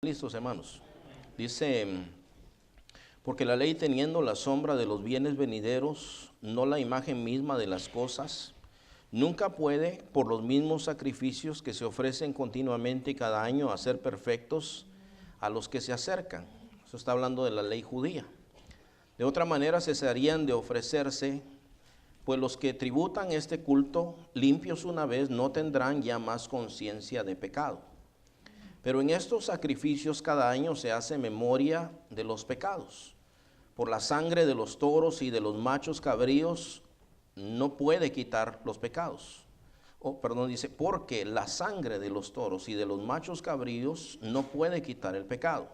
Listos, hermanos. Dice, porque la ley teniendo la sombra de los bienes venideros, no la imagen misma de las cosas, nunca puede, por los mismos sacrificios que se ofrecen continuamente cada año, hacer perfectos a los que se acercan. Eso está hablando de la ley judía. De otra manera cesarían de ofrecerse, pues los que tributan este culto, limpios una vez, no tendrán ya más conciencia de pecado. Pero en estos sacrificios cada año se hace memoria de los pecados. Por la sangre de los toros y de los machos cabríos no puede quitar los pecados. Dice, porque la sangre de los toros y de los machos cabríos no puede quitar el pecado.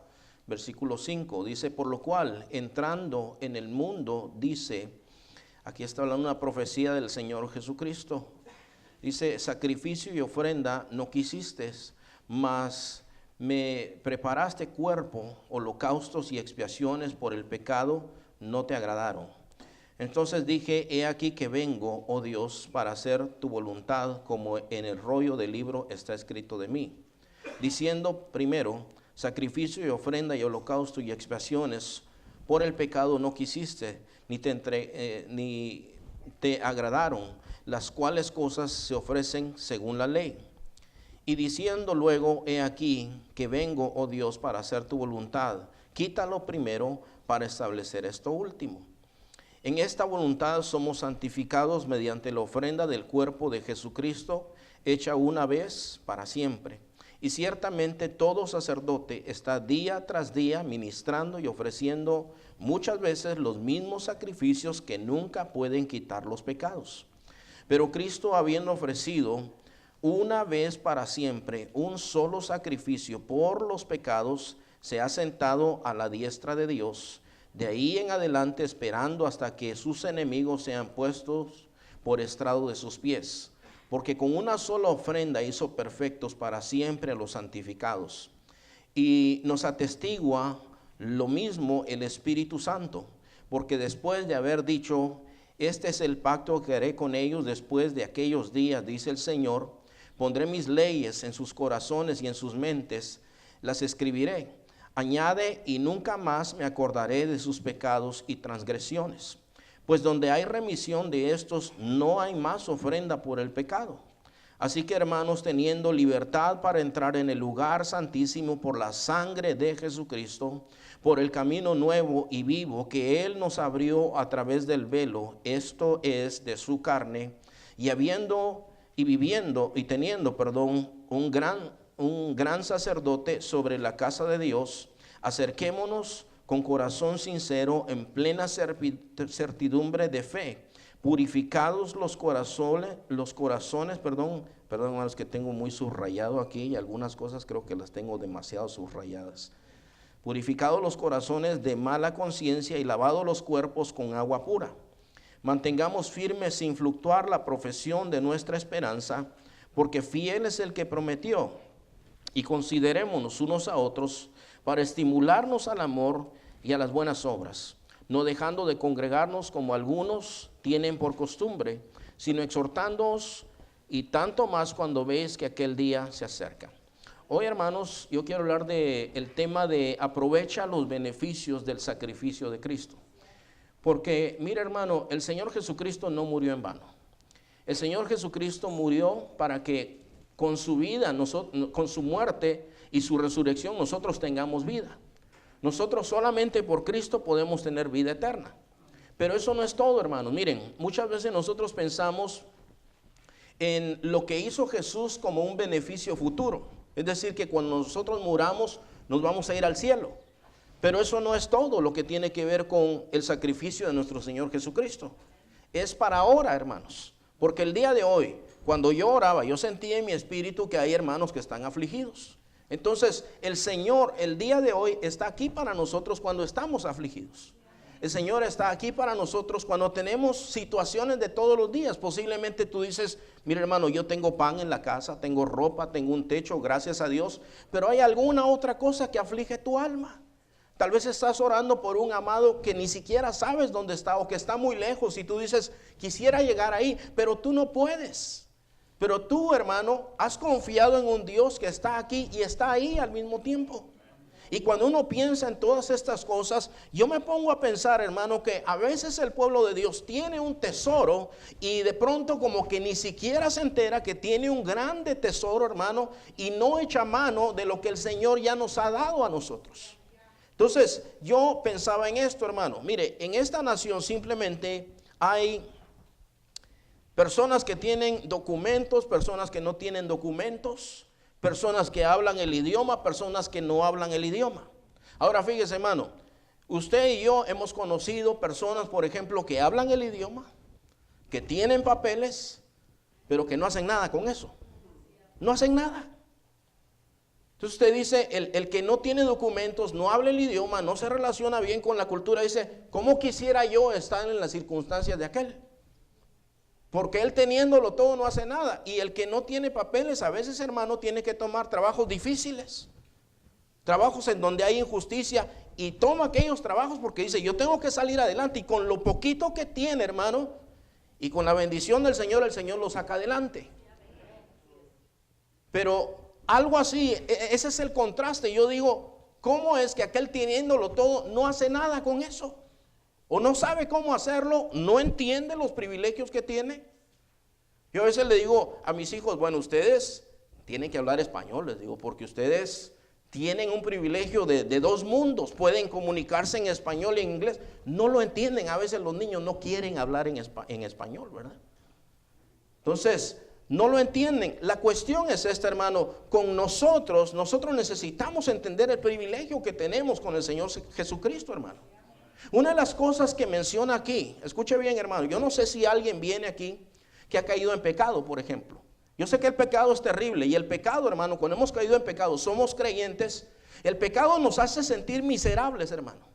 Versículo 5 dice, por lo cual, entrando en el mundo, dice, aquí está hablando una profecía del Señor Jesucristo. Dice, sacrificio y ofrenda no quisiste, mas me preparaste cuerpo, holocaustos y expiaciones por el pecado no te agradaron. Entonces dije, he aquí que vengo, oh Dios, para hacer tu voluntad, como en el rollo del libro está escrito de mí. Diciendo primero, sacrificio y ofrenda y holocausto y expiaciones por el pecado no quisiste, ni te agradaron, las cuales cosas se ofrecen según la ley. Y diciendo luego, he aquí que vengo, oh Dios, para hacer tu voluntad, quítalo primero para establecer esto último. En esta voluntad somos santificados mediante la ofrenda del cuerpo de Jesucristo, hecha una vez para siempre. Y ciertamente todo sacerdote está día tras día ministrando y ofreciendo muchas veces los mismos sacrificios que nunca pueden quitar los pecados. Pero Cristo, habiendo ofrecido una vez para siempre un solo sacrificio por los pecados, se ha sentado a la diestra de Dios, de ahí en adelante esperando hasta que sus enemigos sean puestos por estrado de sus pies. Porque con una sola ofrenda hizo perfectos para siempre a los santificados. Y nos atestigua lo mismo el Espíritu Santo, porque después de haber dicho, este es el pacto que haré con ellos después de aquellos días, dice el Señor, pondré mis leyes en sus corazones y en sus mentes, las escribiré. Añade, y nunca más me acordaré de sus pecados y transgresiones. Pues donde hay remisión de estos, no hay más ofrenda por el pecado. Así que, hermanos, teniendo libertad para entrar en el lugar santísimo por la sangre de Jesucristo, por el camino nuevo y vivo que Él nos abrió a través del velo, esto es, de su carne, y teniendo un gran sacerdote sobre la casa de Dios, acerquémonos con corazón sincero, en plena certidumbre de fe, purificados los corazones, hermanos, que tengo muy subrayado aquí, y algunas cosas creo que las tengo demasiado subrayadas. Purificados los corazones de mala conciencia y lavados los cuerpos con agua pura. Mantengamos firme sin fluctuar la profesión de nuestra esperanza, porque fiel es el que prometió. Y considerémonos unos a otros para estimularnos al amor y a las buenas obras, no dejando de congregarnos como algunos tienen por costumbre, sino exhortándoos, y tanto más cuando veis que aquel día se acerca. Hoy, hermanos, yo quiero hablar del tema de aprovecha los beneficios del sacrificio de Cristo. Porque, mira, hermano, el Señor Jesucristo no murió en vano. El Señor Jesucristo murió para que con su vida, con su muerte y su resurrección, nosotros tengamos vida. Nosotros solamente por Cristo podemos tener vida eterna. Pero eso no es todo, hermanos. Miren, muchas veces nosotros pensamos en lo que hizo Jesús como un beneficio futuro. Es decir, que cuando nosotros muramos, nos vamos a ir al cielo. Pero eso no es todo lo que tiene que ver con el sacrificio de nuestro Señor Jesucristo. Es para ahora, hermanos. Porque el día de hoy, cuando yo oraba, yo sentí en mi espíritu que hay hermanos que están afligidos. Entonces, el Señor, el día de hoy, está aquí para nosotros cuando estamos afligidos. El Señor está aquí para nosotros cuando tenemos situaciones de todos los días. Posiblemente tú dices, mira, hermano, yo tengo pan en la casa, tengo ropa, tengo un techo, gracias a Dios. Pero hay alguna otra cosa que aflige tu alma. Tal vez estás orando por un amado que ni siquiera sabes dónde está o que está muy lejos y tú dices, quisiera llegar ahí, pero tú no puedes. Pero tú, hermano, has confiado en un Dios que está aquí y está ahí al mismo tiempo. Y cuando uno piensa en todas estas cosas, yo me pongo a pensar, hermano, que a veces el pueblo de Dios tiene un tesoro y de pronto como que ni siquiera se entera que tiene un grande tesoro, hermano, y no echa mano de lo que el Señor ya nos ha dado a nosotros. Entonces, yo pensaba en esto, hermano. Mire, en esta nación simplemente hay personas que tienen documentos, personas que no tienen documentos, personas que hablan el idioma, personas que no hablan el idioma. Ahora fíjese, hermano, usted y yo hemos conocido personas, por ejemplo, que hablan el idioma, que tienen papeles, pero que no hacen nada con eso. No hacen nada. Entonces usted dice, el que no tiene documentos, no habla el idioma, no se relaciona bien con la cultura, dice, ¿cómo quisiera yo estar en las circunstancias de aquel? Porque él teniéndolo todo no hace nada. Y el que no tiene papeles, a veces, hermano, tiene que tomar trabajos difíciles. Trabajos en donde hay injusticia. Y toma aquellos trabajos porque dice, yo tengo que salir adelante. Y con lo poquito que tiene, hermano, y con la bendición del Señor, el Señor lo saca adelante. Pero algo así, ese es el contraste. Yo digo, ¿cómo es que aquel teniéndolo todo no hace nada con eso? O no sabe cómo hacerlo, no entiende los privilegios que tiene. Yo a veces le digo a mis hijos, bueno, ustedes tienen que hablar español, les digo, porque ustedes tienen un privilegio de dos mundos, pueden comunicarse en español y en inglés. No lo entienden, a veces los niños no quieren hablar en español, ¿verdad? Entonces, no lo entienden. La cuestión es esta, hermano, con nosotros necesitamos entender el privilegio que tenemos con el Señor Jesucristo, hermano. Una de las cosas que menciona aquí, escuche bien, hermano, yo no sé si alguien viene aquí que ha caído en pecado, por ejemplo. Yo sé que el pecado es terrible y el pecado, hermano, cuando hemos caído en pecado, somos creyentes, el pecado nos hace sentir miserables, hermano.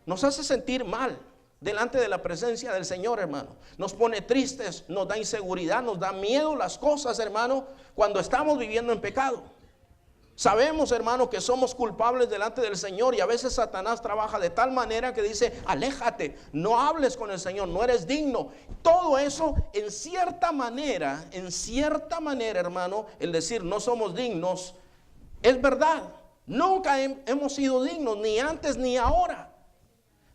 Nos hace sentir mal delante de la presencia del Señor, hermano. Nos pone tristes, nos da inseguridad, nos da miedo las cosas, hermano, cuando estamos viviendo en pecado. Sabemos, hermano, que somos culpables delante del Señor y a veces Satanás trabaja de tal manera que dice, aléjate, no hables con el Señor, no eres digno. Todo eso, en cierta manera, hermano, el decir no somos dignos, es verdad. Nunca hemos sido dignos, ni antes ni ahora.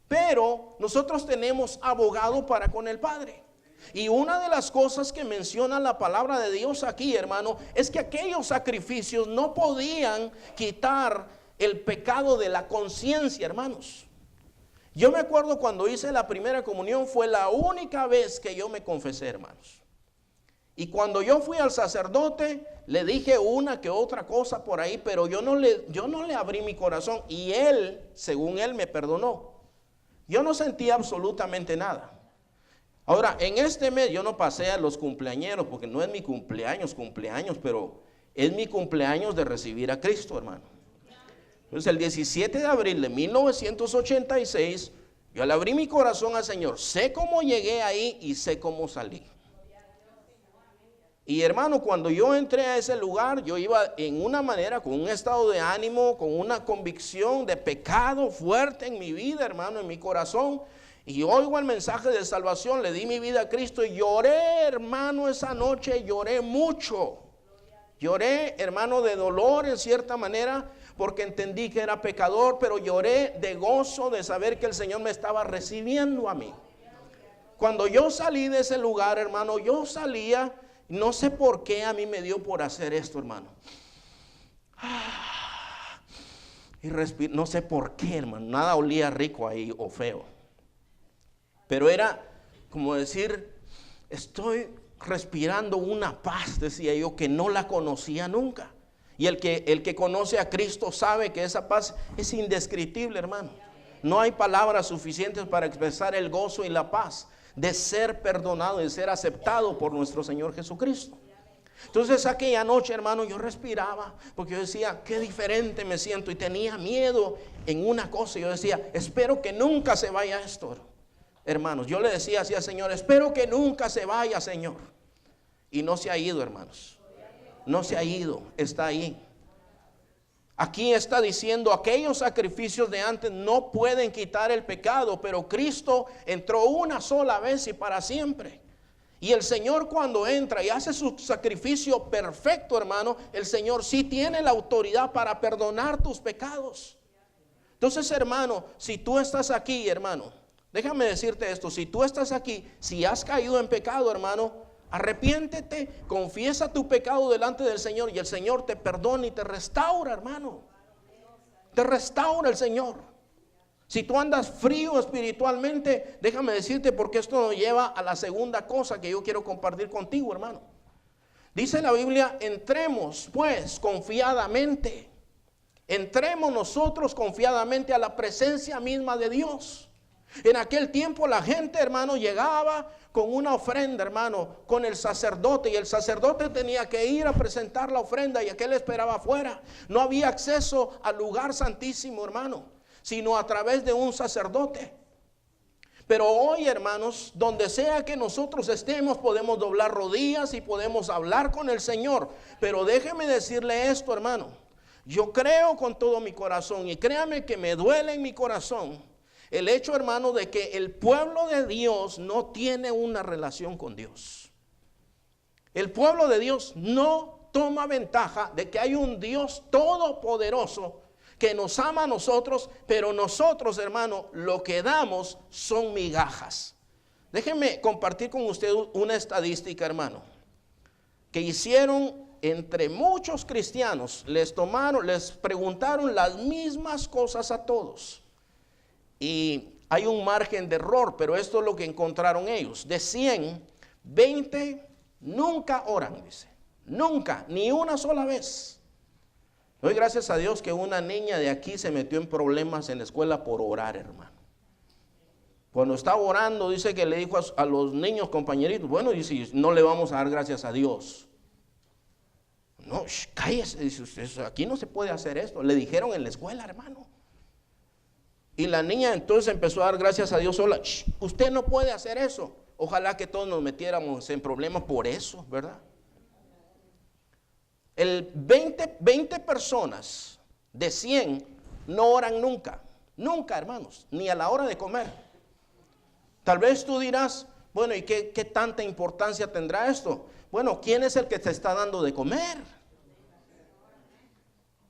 Pero nosotros tenemos abogado para con el Padre. Y una de las cosas que menciona la palabra de Dios aquí, hermano, es que aquellos sacrificios no podían quitar el pecado de la conciencia, hermanos. Yo me acuerdo cuando hice la primera comunión, fue la única vez que yo me confesé, hermanos. Y cuando yo fui al sacerdote, le dije una que otra cosa por ahí, pero yo no le abrí mi corazón y él, según él, me perdonó. Yo no sentía absolutamente nada. Ahora, en este mes yo no pasé a los cumpleañeros, porque no es mi cumpleaños, pero es mi cumpleaños de recibir a Cristo, hermano. Entonces, el 17 de abril de 1986, yo le abrí mi corazón al Señor. Sé cómo llegué ahí y sé cómo salí. Y hermano, cuando yo entré a ese lugar, yo iba en una manera, con un estado de ánimo, con una convicción de pecado fuerte en mi vida, hermano, en mi corazón. Y oigo el mensaje de salvación, le di mi vida a Cristo y lloré, hermano, esa noche, lloré mucho. Lloré, hermano, de dolor en cierta manera, porque entendí que era pecador, pero lloré de gozo de saber que el Señor me estaba recibiendo a mí. Cuando yo salí de ese lugar, hermano, yo salía, no sé por qué a mí me dio por hacer esto, hermano. Y no sé por qué, hermano, nada olía rico ahí o feo. Pero era como decir, estoy respirando una paz, decía yo, que no la conocía nunca. Y el que conoce a Cristo sabe que esa paz es indescriptible, hermano. No hay palabras suficientes para expresar el gozo y la paz de ser perdonado, de ser aceptado por nuestro Señor Jesucristo. Entonces aquella noche, hermano, yo respiraba, porque yo decía, qué diferente me siento, y tenía miedo en una cosa. Yo decía, espero que nunca se vaya esto. Hermanos, yo le decía así al Señor, espero que nunca se vaya, Señor. Y no se ha ido, hermanos. No se ha ido, está ahí. Aquí está diciendo, aquellos sacrificios de antes no pueden quitar el pecado, pero Cristo entró una sola vez y para siempre. Y el Señor, cuando entra y hace su sacrificio perfecto, hermano, el Señor sí tiene la autoridad para perdonar tus pecados. Entonces, hermano, si tú estás aquí, hermano, déjame decirte esto, si tú estás aquí, si has caído en pecado, hermano, arrepiéntete, confiesa tu pecado delante del Señor y el Señor te perdona y te restaura, hermano. Te restaura el Señor. Si tú andas frío espiritualmente, déjame decirte, porque esto nos lleva a la segunda cosa que yo quiero compartir contigo, hermano. Dice la Biblia, entremos pues confiadamente. Entremos nosotros confiadamente a la presencia misma de Dios. En aquel tiempo la gente, hermano, llegaba con una ofrenda, hermano, con el sacerdote, y el sacerdote tenía que ir a presentar la ofrenda y aquel esperaba afuera. No había acceso al lugar santísimo, hermano, sino a través de un sacerdote. Pero hoy, hermanos, donde sea que nosotros estemos, podemos doblar rodillas y podemos hablar con el Señor. Pero déjeme decirle esto, hermano, yo creo con todo mi corazón, y créame que me duele en mi corazón el hecho, hermano, de que el pueblo de Dios no tiene una relación con Dios. El pueblo de Dios no toma ventaja de que hay un Dios todopoderoso que nos ama a nosotros, pero nosotros, hermano, lo que damos son migajas. Déjenme compartir con usted una estadística, hermano, que hicieron entre muchos cristianos. Les preguntaron las mismas cosas a todos. Y hay un margen de error, pero esto es lo que encontraron ellos. De 100, 20 nunca oran, dice. Nunca, ni una sola vez. Doy gracias a Dios que una niña de aquí se metió en problemas en la escuela por orar, hermano. Cuando estaba orando, dice que le dijo a los niños compañeritos, bueno, dice, no le vamos a dar gracias a Dios. No, cállese, dice, aquí no se puede hacer esto. Le dijeron en la escuela, hermano. Y la niña entonces empezó a dar gracias a Dios sola. Usted no puede hacer eso. Ojalá que todos nos metiéramos en problemas por eso, ¿verdad? El 20 personas de 100 no oran nunca. Nunca, hermanos, ni a la hora de comer. Tal vez tú dirás, bueno, ¿y qué tanta importancia tendrá esto? Bueno, ¿quién es el que te está dando de comer?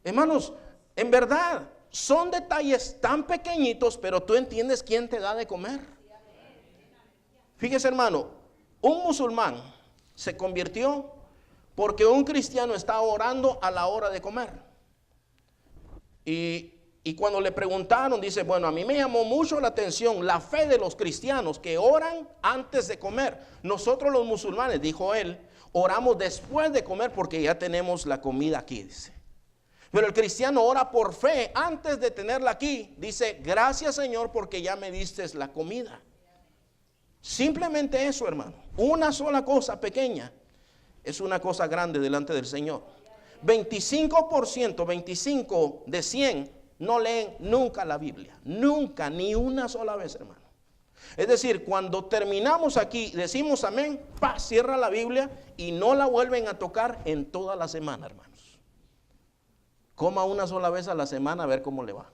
Hermanos, en verdad, son detalles tan pequeñitos, pero tú entiendes quién te da de comer. Fíjese, hermano, un musulmán se convirtió porque un cristiano estaba orando a la hora de comer. Y cuando le preguntaron, dice, bueno, a mí me llamó mucho la atención la fe de los cristianos que oran antes de comer. Nosotros los musulmanes, dijo él, oramos después de comer porque ya tenemos la comida aquí, dice. Pero el cristiano ora por fe antes de tenerla aquí. Dice, gracias Señor porque ya me diste la comida. Simplemente eso, hermano. Una sola cosa pequeña es una cosa grande delante del Señor. 25%, 25 de 100 no leen nunca la Biblia. Nunca, ni una sola vez, hermano. Es decir, cuando terminamos aquí, decimos amén, cierra la Biblia y no la vuelven a tocar en toda la semana, hermanos. Coma una sola vez a la semana a ver cómo le va.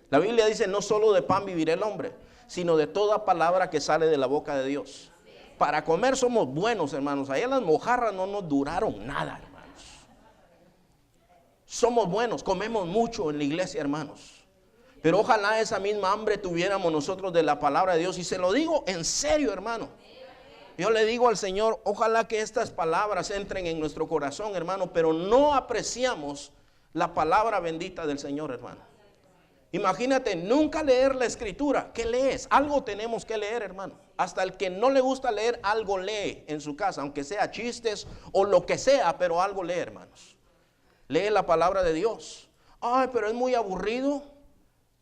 La Biblia dice, no solo de pan vivirá el hombre, sino de toda palabra que sale de la boca de Dios. Para comer somos buenos, hermanos. Allá las mojarras no nos duraron nada, hermanos. Somos buenos, comemos mucho en la iglesia, hermanos. Pero ojalá esa misma hambre tuviéramos nosotros de la palabra de Dios. Y se lo digo en serio, hermano. Yo le digo al Señor, ojalá que estas palabras entren en nuestro corazón, hermano, pero no apreciamos la palabra bendita del Señor, hermano. Imagínate, nunca leer la escritura. ¿Qué lees? Algo tenemos que leer, hermano. Hasta el que no le gusta leer, algo lee en su casa, aunque sea chistes o lo que sea, pero algo lee, hermanos. Lee la palabra de Dios. Ay, pero es muy aburrido.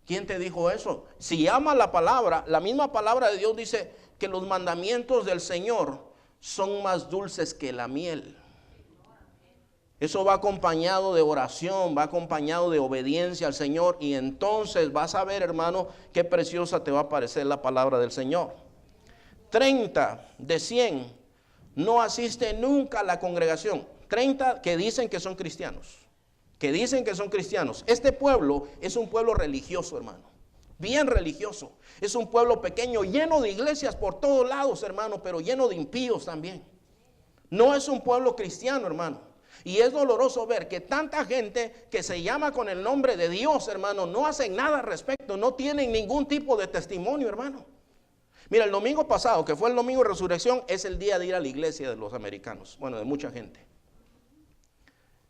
¿Quién te dijo eso? Si ama la palabra, la misma palabra de Dios dice que los mandamientos del Señor son más dulces que la miel. Eso va acompañado de oración, va acompañado de obediencia al Señor, y entonces vas a ver, hermano, qué preciosa te va a parecer la palabra del Señor. 30 de 100 no asiste nunca a la congregación. 30 que dicen que son cristianos. Que dicen que son cristianos. Este pueblo es un pueblo religioso, hermano. Bien religioso. Es un pueblo pequeño, lleno de iglesias por todos lados, hermano, pero lleno de impíos también. No es un pueblo cristiano, hermano. Y es doloroso ver que tanta gente que se llama con el nombre de Dios, hermano, no hacen nada al respecto, no tienen ningún tipo de testimonio, hermano. Mira, el domingo pasado, que fue el domingo de resurrección, es el día de ir a la iglesia de los americanos, bueno, de mucha gente.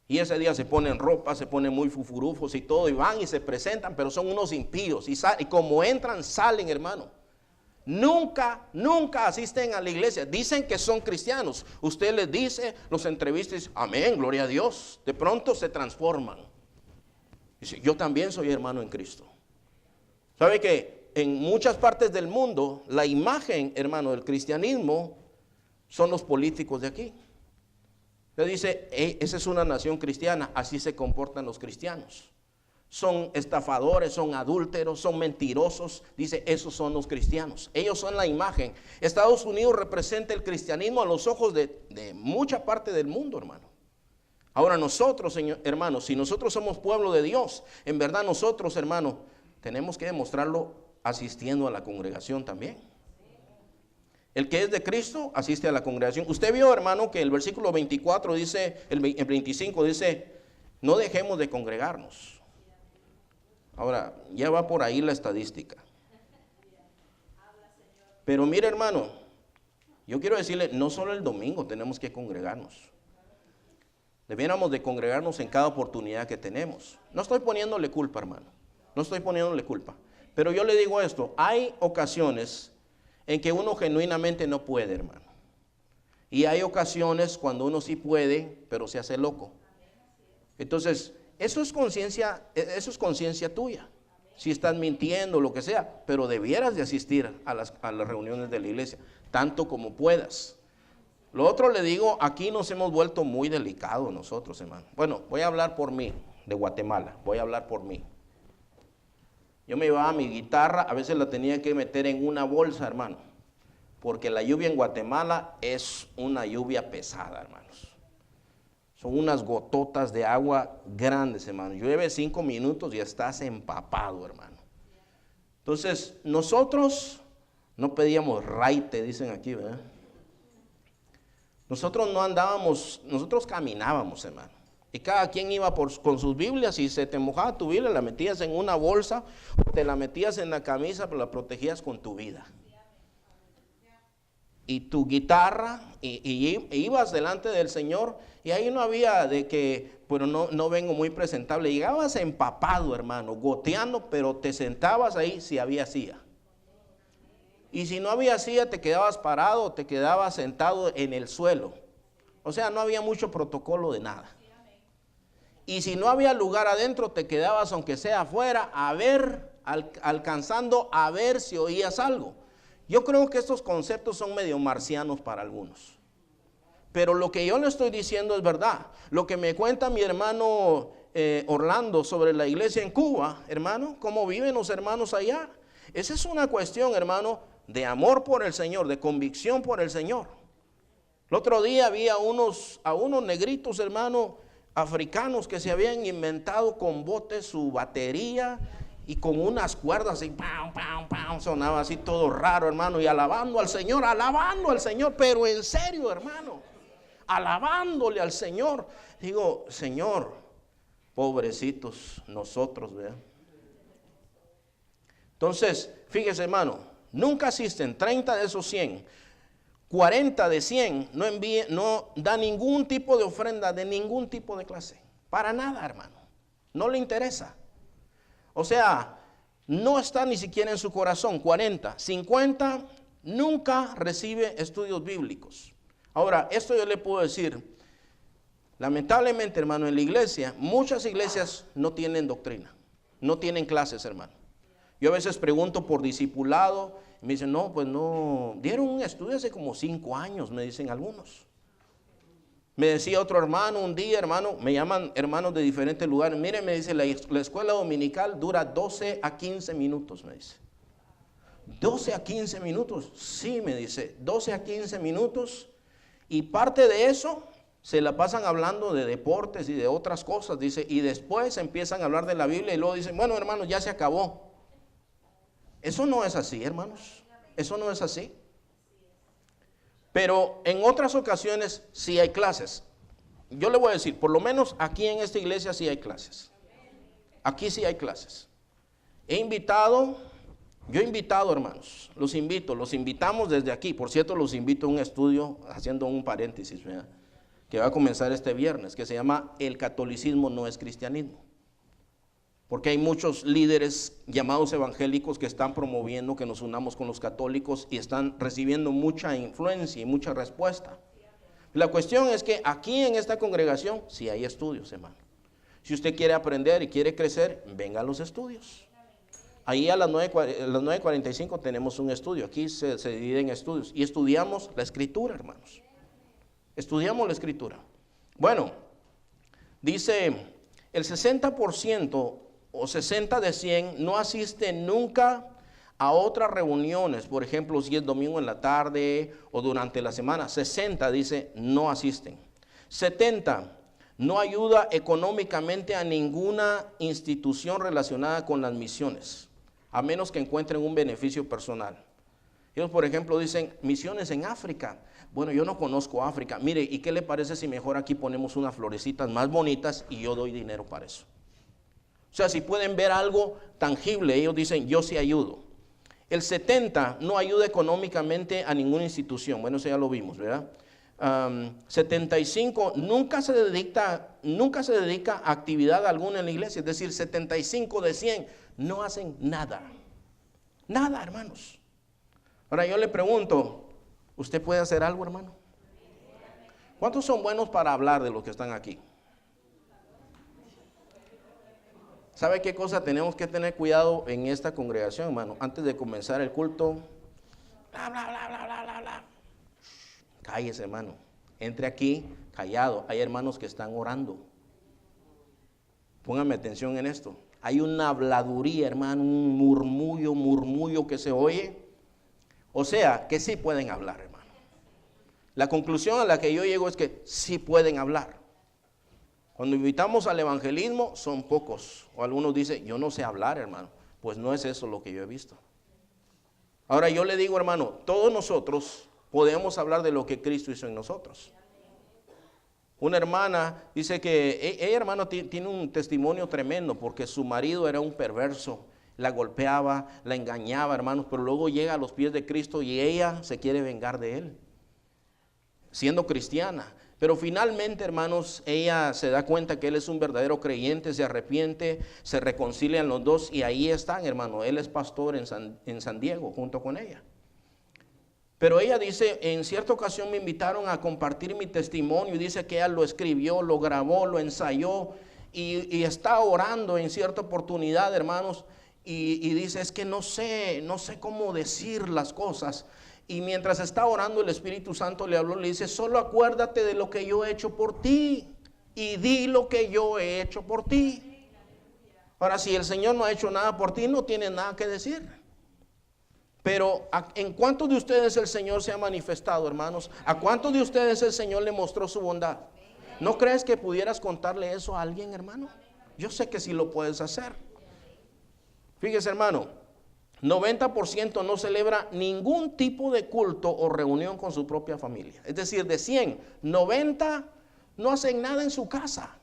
Y ese día se ponen ropa, se ponen muy fufurufos y todo, y van y se presentan, pero son unos impíos. Y como entran, salen, hermano. Nunca asisten a la iglesia. Dicen que son cristianos. Usted les dice, los entrevista y dice, amén, gloria a Dios. De pronto se transforman. Dice, yo también soy hermano en Cristo. ¿Sabe que en muchas partes del mundo, la imagen, hermano, del cristianismo son los políticos de aquí? Le dice, esa es una nación cristiana, así se comportan los cristianos. Son estafadores, son adúlteros, son mentirosos. Dice, esos son los cristianos. Ellos son la imagen. Estados Unidos representa el cristianismo a los ojos de mucha parte del mundo, hermano. Ahora nosotros, hermanos, si nosotros somos pueblo de Dios, en verdad nosotros, hermano, tenemos que demostrarlo asistiendo a la congregación también. El que es de Cristo asiste a la congregación. Usted vio, hermano, que el versículo 24 dice, el 25 dice, no dejemos de congregarnos. Ahora, ya va por ahí la estadística. Pero mire, hermano, yo quiero decirle, no solo el domingo tenemos que congregarnos. Debiéramos de congregarnos en cada oportunidad que tenemos. No estoy poniéndole culpa, hermano. No estoy poniéndole culpa. Pero yo le digo esto, hay ocasiones en que uno genuinamente no puede, hermano. Y hay ocasiones cuando uno sí puede, pero se hace loco. Entonces, eso es conciencia tuya. Si estás mintiendo, lo que sea, pero debieras de asistir a las reuniones de la iglesia, tanto como puedas. Lo otro le digo, aquí nos hemos vuelto muy delicados nosotros, hermano. Bueno, voy a hablar por mí, de Guatemala, voy a hablar por mí. Yo me llevaba mi guitarra, a veces la tenía que meter en una bolsa, hermano, porque la lluvia en Guatemala es una lluvia pesada, hermanos. Son unas gototas de agua grandes, hermano. Llueve 5 minutos y estás empapado, hermano. Entonces, nosotros no pedíamos raite, dicen aquí, ¿verdad? Nosotros no andábamos, nosotros caminábamos, hermano. Y cada quien iba con sus Biblias, y se te mojaba tu Biblia, la metías en una bolsa o te la metías en la camisa, pero la protegías con tu vida. Y tu guitarra, y ibas delante del Señor, y ahí no había de que, pero no vengo muy presentable. Llegabas empapado, hermano, goteando, pero te sentabas ahí si había silla. Y si no había silla, te quedabas parado, te quedabas sentado en el suelo. O sea, no había mucho protocolo de nada. Y si no había lugar adentro, te quedabas, aunque sea afuera, a ver, alcanzando a ver si oías algo. Yo creo que estos conceptos son medio marcianos para algunos. Pero lo que yo le estoy diciendo es verdad. Lo que me cuenta mi hermano Orlando sobre la iglesia en Cuba, hermano, cómo viven los hermanos allá. Esa es una cuestión, hermano, de amor por el Señor, de convicción por el Señor. El otro día había a unos negritos, hermano, africanos que se habían inventado con botes su batería y con unas cuerdas y pam, pam, pam, sonaba así todo raro, hermano, y alabando al Señor, pero en serio, hermano, alabándole al Señor. Digo, Señor, pobrecitos nosotros, ¿verdad? Entonces, fíjese, hermano, nunca asisten 30 de esos 100. 40 de 100 no da ningún tipo de ofrenda de ningún tipo de clase. Para nada, hermano. No le interesa. O sea, no está ni siquiera en su corazón. 40, 50 nunca recibe estudios bíblicos. Ahora, esto yo le puedo decir, lamentablemente, hermano, en la iglesia, muchas iglesias no tienen doctrina, no tienen clases, hermano. Yo a veces pregunto por discipulado, y me dicen, no, pues no, dieron un estudio hace como 5 años, me dicen algunos. Me decía otro hermano un día, hermano, me llaman hermanos de diferentes lugares, miren, me dice, la escuela dominical dura 12 a 15 minutos, me dice. 12 a 15 minutos, sí, me dice, 12 a 15 minutos, y parte de eso se la pasan hablando de deportes y de otras cosas, dice, y después empiezan a hablar de la Biblia y luego dicen, bueno, hermanos, ya se acabó. Eso no es así, hermanos. Eso no es así. Pero en otras ocasiones sí hay clases. yo le voy a decir, por lo menos aquí en esta iglesia sí hay clases. Aquí sí hay clases. Yo he invitado, hermanos, los invitamos desde aquí. Por cierto, los invito a un estudio, haciendo un paréntesis, ¿verdad?, que va a comenzar este viernes, que se llama El catolicismo no es cristianismo. Porque hay muchos líderes llamados evangélicos que están promoviendo que nos unamos con los católicos y están recibiendo mucha influencia y mucha respuesta. La cuestión es que aquí en esta congregación sí hay estudios, hermano. Si usted quiere aprender y quiere crecer, venga a los estudios. Ahí a las 9:45 tenemos un estudio. Aquí se divide en estudios y estudiamos la escritura, hermanos. Estudiamos la escritura. Bueno, dice el 60% o 60 de 100 no asiste nunca a otras reuniones. Por ejemplo, si es domingo en la tarde o durante la semana. 60 dice no asisten. 70 no ayuda económicamente a ninguna institución relacionada con las misiones, a menos que encuentren un beneficio personal. Ellos, por ejemplo, dicen misiones en África. Bueno, yo no conozco África. Mire, ¿y qué le parece si mejor aquí ponemos unas florecitas más bonitas y yo doy dinero para eso? O sea, si pueden ver algo tangible, ellos dicen, yo sí ayudo. El 70 no ayuda económicamente a ninguna institución. Bueno, eso ya lo vimos, ¿verdad? 75 nunca se dedica a actividad alguna en la iglesia. Es decir, 75 de 100 no hacen nada. Nada, hermanos. Ahora yo le pregunto, ¿usted puede hacer algo, hermano? ¿Cuántos son buenos para hablar de los que están aquí? ¿Sabe qué cosa tenemos que tener cuidado en esta congregación, hermano? Antes de comenzar el culto, bla, bla, bla, bla, bla, bla, bla. Cállese, hermano. Entre aquí, callado. Hay hermanos que están orando. Póngame atención en esto. Hay una habladuría, hermano, un murmullo que se oye. O sea, que sí pueden hablar, hermano. La conclusión a la que yo llego es que sí pueden hablar. Cuando invitamos al evangelismo, son pocos. O algunos dicen, yo no sé hablar, hermano. Pues no es eso lo que yo he visto. Ahora yo le digo, hermano, todos nosotros podemos hablar de lo que Cristo hizo en nosotros. Una hermana dice que ella, hermano, tiene un testimonio tremendo porque su marido era un perverso. La golpeaba, la engañaba, hermanos, pero luego llega a los pies de Cristo y ella se quiere vengar de él, siendo cristiana. Pero finalmente, hermanos, ella se da cuenta que él es un verdadero creyente, se arrepiente, se reconcilian los dos y ahí están, hermano. Él es pastor en San Diego junto con ella. Pero ella dice, en cierta ocasión me invitaron a compartir mi testimonio y dice que ella lo escribió, lo grabó, lo ensayó y está orando en cierta oportunidad, hermanos, y dice, es que no sé cómo decir las cosas. Y mientras está orando, el Espíritu Santo le habló, le dice, solo acuérdate de lo que yo he hecho por ti y di lo que yo he hecho por ti. Ahora, si el Señor no ha hecho nada por ti, no tiene nada que decir. Pero ¿en cuántos de ustedes el Señor se ha manifestado, hermanos? ¿A cuántos de ustedes el Señor le mostró su bondad? ¿No crees que pudieras contarle eso a alguien, hermano? Yo sé que sí lo puedes hacer. Fíjese, hermano, 90% no celebra ningún tipo de culto o reunión con su propia familia. Es decir, de 100, 90 no hacen nada en su casa.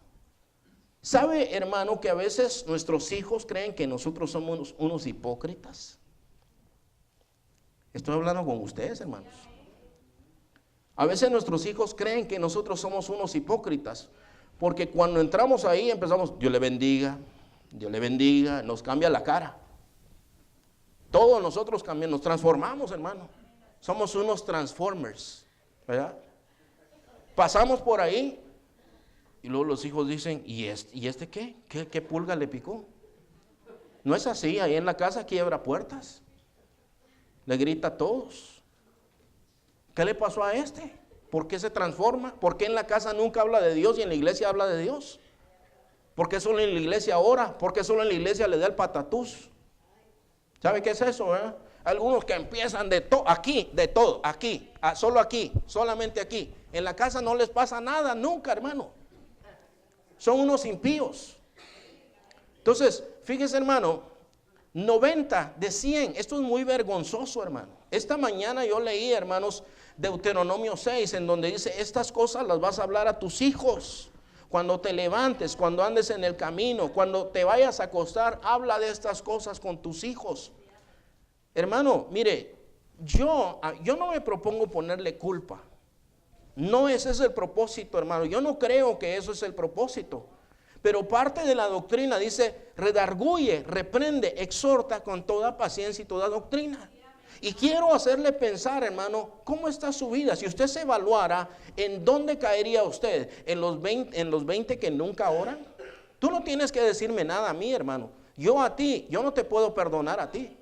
¿Sabe, hermano, que a veces nuestros hijos creen que nosotros somos unos hipócritas? Estoy hablando con ustedes, hermanos. A veces nuestros hijos creen que nosotros somos unos hipócritas, porque cuando entramos ahí empezamos, Dios le bendiga, nos cambia la cara. Todos nosotros cambiamos, nos transformamos, hermano. Somos unos transformers, ¿verdad? Pasamos por ahí y luego los hijos dicen, ¿y este qué? ¿Qué pulga le picó? No es así, ahí en la casa quiebra puertas. Le grita a todos. ¿Qué le pasó a este? ¿Por qué se transforma? ¿Por qué en la casa nunca habla de Dios y en la iglesia habla de Dios? ¿Por qué solo en la iglesia ora? ¿Por qué solo en la iglesia le da el patatús? ¿Sabe qué es eso? Algunos que empiezan de todo, aquí, solo aquí, solamente aquí. En la casa no les pasa nada, nunca, hermano. Son unos impíos. Entonces, fíjese, hermano, 90 de 100, esto es muy vergonzoso, hermano. Esta mañana yo leí, hermanos, Deuteronomio 6, en donde dice, estas cosas las vas a hablar a tus hijos. Cuando te levantes, cuando andes en el camino, cuando te vayas a acostar, habla de estas cosas con tus hijos. Hermano, mire, yo no me propongo ponerle culpa. No ese es el propósito, hermano. Yo no creo que eso es el propósito. Pero parte de la doctrina dice, redarguye, reprende, exhorta con toda paciencia y toda doctrina. Y quiero hacerle pensar, hermano, ¿cómo está su vida? Si usted se evaluara, ¿en dónde caería usted? ¿En los 20 que nunca oran? Tú no tienes que decirme nada a mí, hermano. Yo no te puedo perdonar a ti.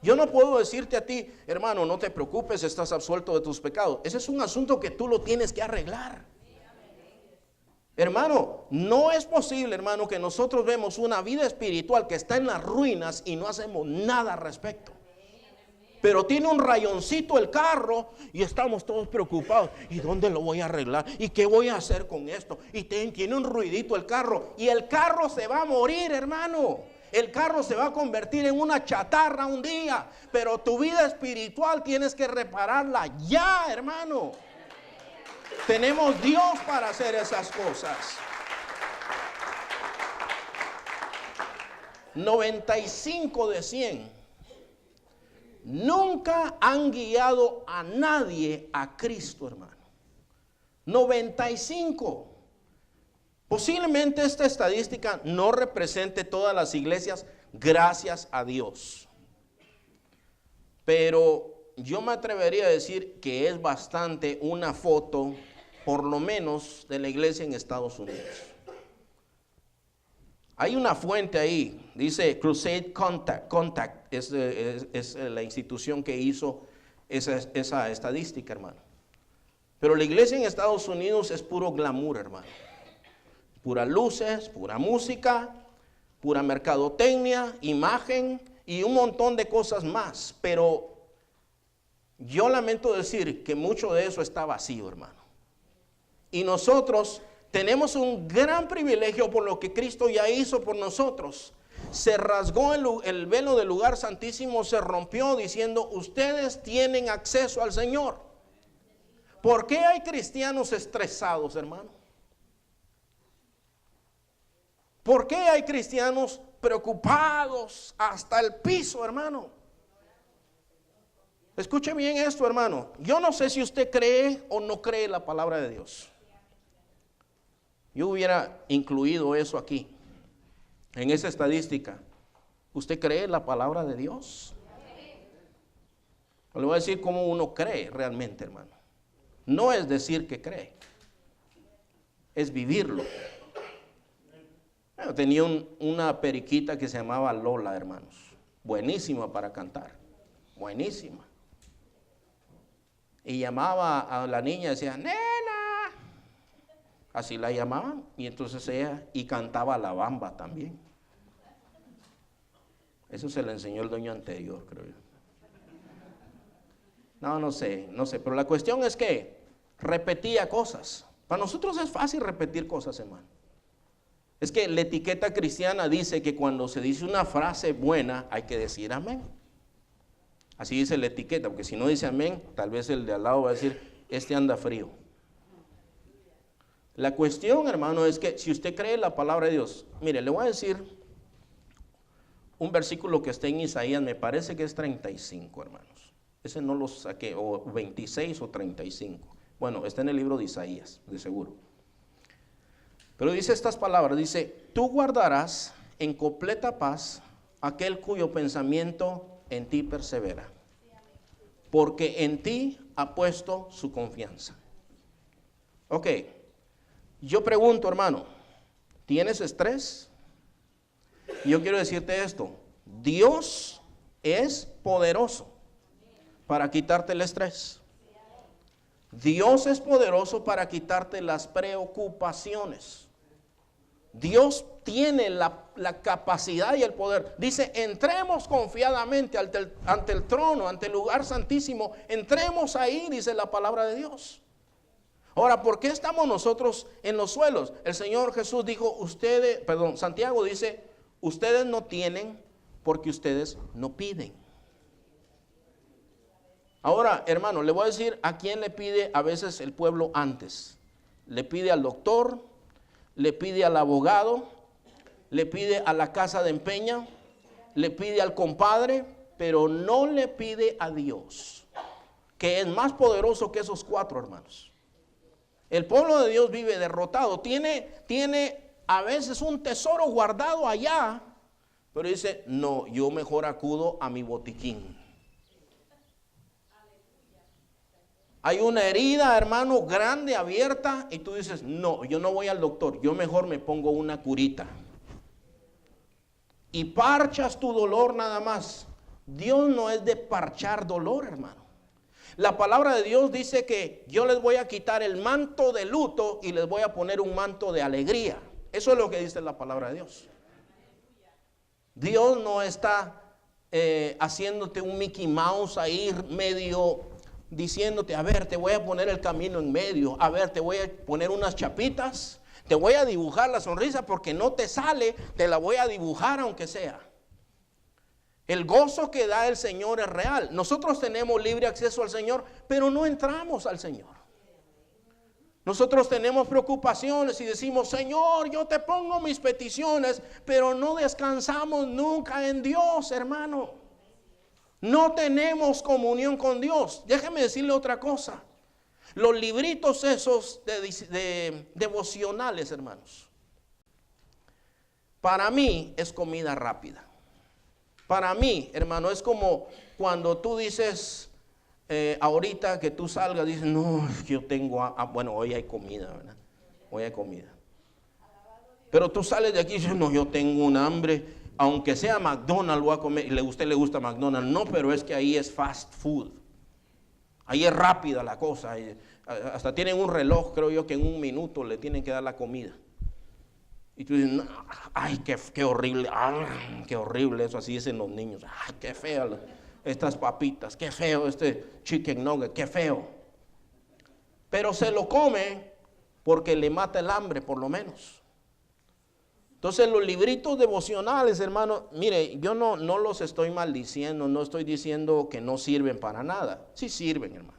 Yo no puedo decirte a ti, hermano, no te preocupes, estás absuelto de tus pecados. Ese es un asunto que tú lo tienes que arreglar. Hermano, no es posible, hermano, que nosotros vemos una vida espiritual que está en las ruinas y no hacemos nada al respecto. Pero tiene un rayoncito el carro y estamos todos preocupados. ¿Y dónde lo voy a arreglar? ¿Y qué voy a hacer con esto? Y tiene un ruidito el carro. Y el carro se va a morir, hermano. El carro se va a convertir en una chatarra un día. Pero tu vida espiritual tienes que repararla ya, hermano. Tenemos Dios para hacer esas cosas. 95 de 100 nunca han guiado a nadie a Cristo, hermano. 95. Posiblemente esta estadística no represente todas las iglesias, gracias a Dios. Pero yo me atrevería a decir que es bastante una foto, por lo menos, de la iglesia en Estados Unidos. Hay una fuente ahí, dice Crusade Contact es la institución que hizo esa estadística, hermano. Pero la iglesia en Estados Unidos es puro glamour, hermano. Puras luces, pura música, pura mercadotecnia, imagen y un montón de cosas más. Pero yo lamento decir que mucho de eso está vacío, hermano. Y nosotros tenemos un gran privilegio por lo que Cristo ya hizo por nosotros. Se rasgó el velo del lugar santísimo, se rompió diciendo, ustedes tienen acceso al Señor. ¿Por qué hay cristianos estresados, hermano? ¿Por qué hay cristianos preocupados hasta el piso, hermano? Escuche bien esto, hermano. Yo no sé si usted cree o no cree la palabra de Dios. Yo hubiera incluido eso aquí, en esa estadística. ¿Usted cree la palabra de Dios? Le voy a decir cómo uno cree realmente, hermano. No es decir que cree, es vivirlo. Yo tenía una periquita que se llamaba Lola, hermanos. Buenísima para cantar, buenísima. Y llamaba a la niña y decía, nena. Así la llamaban, y entonces ella y cantaba la bamba también. Eso se le enseñó el dueño anterior, creo yo. No sé, pero la cuestión es que repetía cosas. Para nosotros es fácil repetir cosas, hermano. Es que la etiqueta cristiana dice que cuando se dice una frase buena hay que decir amén. Así dice la etiqueta, porque si no dice amén, tal vez el de al lado va a decir, este anda frío. La cuestión, hermano, es que si usted cree la palabra de Dios, mire, le voy a decir un versículo que está en Isaías, me parece que es 35, hermanos. Ese no lo saqué, o 26 o 35. Bueno, está en el libro de Isaías, de seguro. Pero dice estas palabras, dice, tú guardarás en completa paz aquel cuyo pensamiento en ti persevera, porque en ti ha puesto su confianza. Ok. Yo pregunto, hermano, ¿tienes estrés? Y yo quiero decirte esto, Dios es poderoso para quitarte el estrés. Dios es poderoso para quitarte las preocupaciones. Dios tiene la capacidad y el poder. Dice, entremos confiadamente ante el trono, ante el lugar santísimo. Entremos ahí, dice la palabra de Dios. Ahora, ¿por qué estamos nosotros en los suelos? El Señor Jesús dijo, Santiago dice, ustedes no tienen porque ustedes no piden. Ahora, hermano, le voy a decir a quién le pide a veces el pueblo antes. Le pide al doctor, le pide al abogado, le pide a la casa de empeño, le pide al compadre, pero no le pide a Dios, que es más poderoso que esos cuatro, hermanos. El pueblo de Dios vive derrotado, tiene a veces un tesoro guardado allá, pero dice, no, yo mejor acudo a mi botiquín. Hay una herida, hermano, grande, abierta, y tú dices, no, yo no voy al doctor, yo mejor me pongo una curita. Y parchas tu dolor nada más. Dios no es de parchar dolor, hermano. La palabra de Dios dice que yo les voy a quitar el manto de luto y les voy a poner un manto de alegría. Eso es lo que dice la palabra de Dios. Dios no está haciéndote un Mickey Mouse ahí medio diciéndote, a ver, te voy a poner el camino en medio, a ver, te voy a poner unas chapitas, te voy a dibujar la sonrisa porque no te sale, te la voy a dibujar aunque sea. El gozo que da el Señor es real. Nosotros tenemos libre acceso al Señor, pero no entramos al Señor. Nosotros tenemos preocupaciones y decimos, Señor, yo te pongo mis peticiones, pero no descansamos nunca en Dios, hermano. No tenemos comunión con Dios. Déjeme decirle otra cosa. Los libritos esos de devocionales, hermanos, para mí es comida rápida. Para mí, hermano, es como cuando tú dices, ahorita que tú salgas, dices, no, yo tengo, bueno, hoy hay comida, ¿verdad? Hoy hay comida. Pero tú sales de aquí y dices, no, yo tengo un hambre, aunque sea McDonald's voy a comer, y a usted le gusta McDonald's, no, pero es que ahí es fast food. Ahí es rápida la cosa, hasta tienen un reloj, creo yo, que en un minuto le tienen que dar la comida. Y tú dices, no, ay, qué horrible, ay, qué horrible eso, así dicen los niños, ay, qué feo estas papitas, qué feo este chicken nugget, qué feo. Pero se lo come porque le mata el hambre, por lo menos. Entonces los libritos devocionales, hermano, mire, yo no los estoy maldiciendo, no estoy diciendo que no sirven para nada, sí sirven, hermano.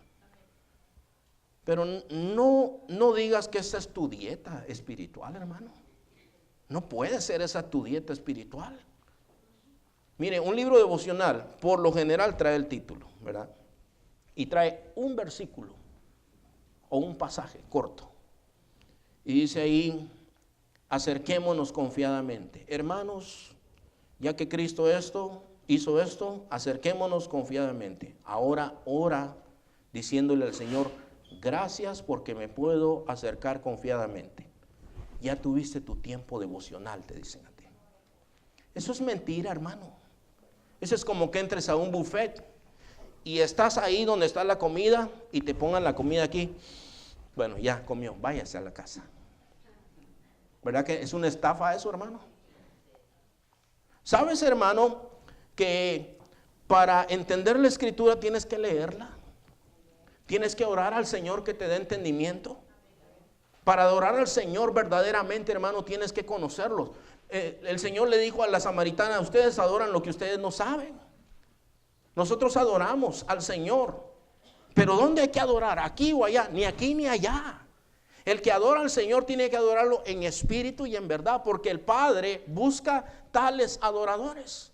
Pero no digas que esa es tu dieta espiritual, hermano. No puede ser esa tu dieta espiritual. Mire, un libro devocional por lo general trae el título, ¿verdad? Y trae un versículo o un pasaje corto. Y dice ahí, acerquémonos confiadamente. Hermanos, ya que Cristo hizo esto, acerquémonos confiadamente. Ahora ora diciéndole al Señor, gracias porque me puedo acercar confiadamente. Ya tuviste tu tiempo devocional, te dicen a ti. Eso es mentira, hermano. Eso es como que entres a un buffet y estás ahí donde está la comida y te pongan la comida aquí. Bueno, ya comió, váyase a la casa. ¿Verdad que es una estafa eso, hermano? ¿Sabes, hermano, que para entender la Escritura tienes que leerla? Tienes que orar al Señor que te dé entendimiento. Para adorar al Señor verdaderamente, hermano, tienes que conocerlos. El Señor le dijo a la samaritana, ustedes adoran lo que ustedes no saben. Nosotros adoramos al Señor. Pero ¿dónde hay que adorar? ¿Aquí o allá? Ni aquí ni allá. El que adora al Señor tiene que adorarlo en espíritu y en verdad, porque el Padre busca tales adoradores.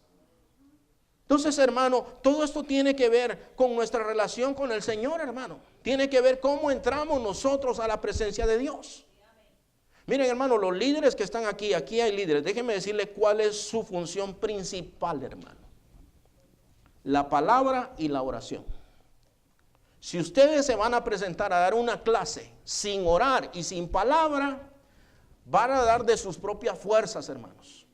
Entonces, hermano, todo esto tiene que ver con nuestra relación con el Señor, hermano. Tiene que ver cómo entramos nosotros a la presencia de Dios. Miren, hermano, los líderes que están aquí hay líderes. Déjenme decirle cuál es su función principal, hermano. La palabra y la oración. Si ustedes se van a presentar a dar una clase sin orar y sin palabra, van a dar de sus propias fuerzas, hermanos.